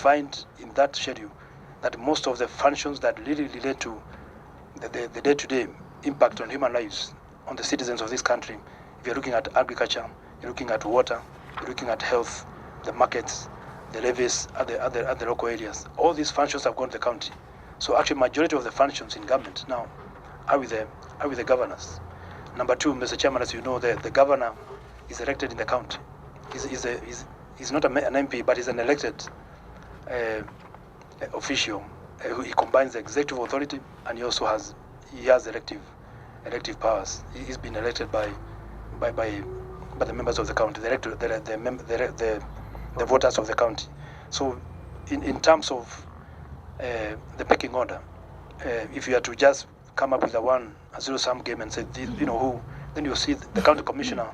find in that schedule that most of the functions that really relate to the day-to-day impact on human lives, on the citizens of this country, if you're looking at agriculture, you're looking at water, you're looking at health, the markets, the levies at the local areas, all these functions have gone to the county. So actually, majority of the functions in government now are with the governors. Number two, Mr. Chairman, as you know, the governor is elected in the county. He's not an MP, but he's an elected official. He combines the executive authority, and he also has elective powers. He's been elected by the members of the county, the voters of the county. So, in terms of the pecking order, if you are to just come up with a zero-sum game and say, who, then you'll see the county commissioner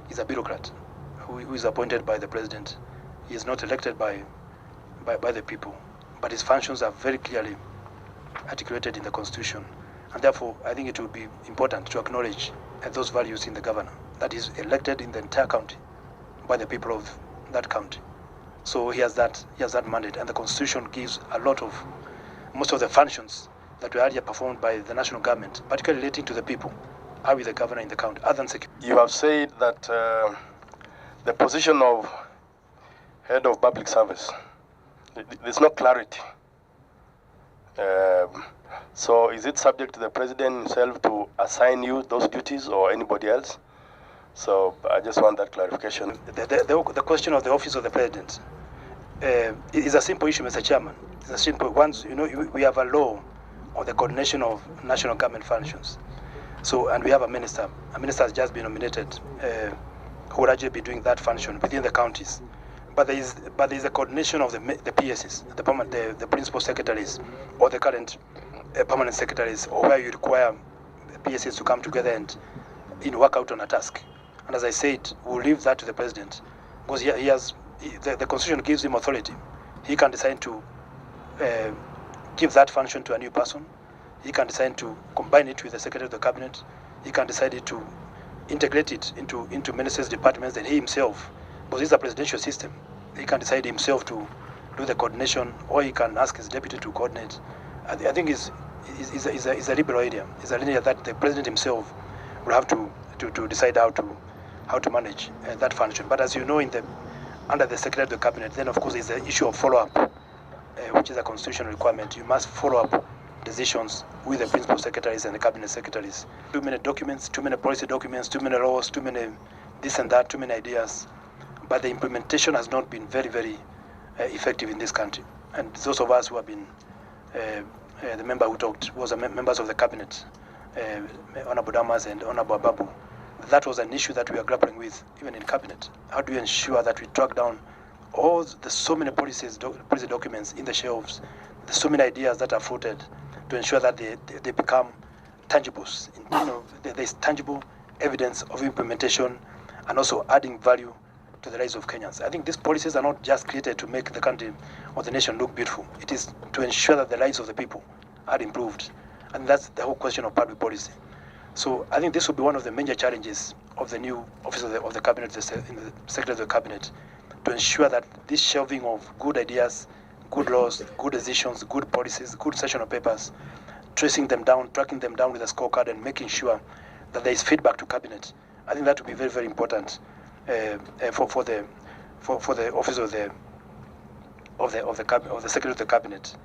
is a bureaucrat who is appointed by the president. He is not elected by the people, but his functions are very clearly articulated in the Constitution. And therefore, I think it will be important to acknowledge those values in the governor, that is elected in the entire county by the people of that county. So he has that mandate, and the Constitution gives most of the functions that were earlier performed by the national government, particularly relating to the people, are with the governor in the county, other than security. You have said that the position of head of public service, there's no clarity. So is it subject to the president himself to assign you those duties or anybody else? So I just want that clarification. The question of the office of the president is a simple issue, Mr. Chairman. It's a simple one. We have a law on the coordination of national government functions. So, and we have a minister. A minister has just been nominated who will actually be doing that function within the counties. But there is a coordination of the PSs, the principal secretaries, or the current permanent secretaries, or where you require PSs to come together and work out on a task. And as I said, we'll leave that to the president, because the Constitution gives him authority. He can decide to give that function to a new person. He can decide to combine it with the Secretary of the Cabinet. He can decide to integrate it into ministers' departments, and he himself, because it's a presidential system, he can decide himself to do the coordination, or he can ask his deputy to coordinate. I think it's a liberal area. It's an area that the president himself will have to decide how to manage that function. But as you know, under the Secretary of the Cabinet, then of course there's the issue of follow-up, which is a constitutional requirement. You must follow up decisions with the principal secretaries and the cabinet secretaries. Too many documents, too many policy documents, too many laws, too many this and that, too many ideas. But the implementation has not been very, very effective in this country. And those of us who have been, the member who talked was members of the cabinet, Honorable Damas and Honorable Babu. That was an issue that we are grappling with, even in cabinet. How do we ensure that we track down so many policy documents in the shelves, there's so many ideas that are floated, to ensure that they become tangibles. There's tangible evidence of implementation, and also adding value to the lives of Kenyans. I think these policies are not just created to make the country or the nation look beautiful. It is to ensure that the lives of the people are improved. And that's the whole question of public policy. So I think this will be one of the major challenges of the new office of the cabinet, the Secretary of the Cabinet, to ensure that this shelving of good ideas, good laws, good decisions, good policies, good sessional papers, tracing them down, tracking them down with a scorecard, and making sure that there is feedback to cabinet. I think that will be very, very important for the office of the Secretary of the Cabinet.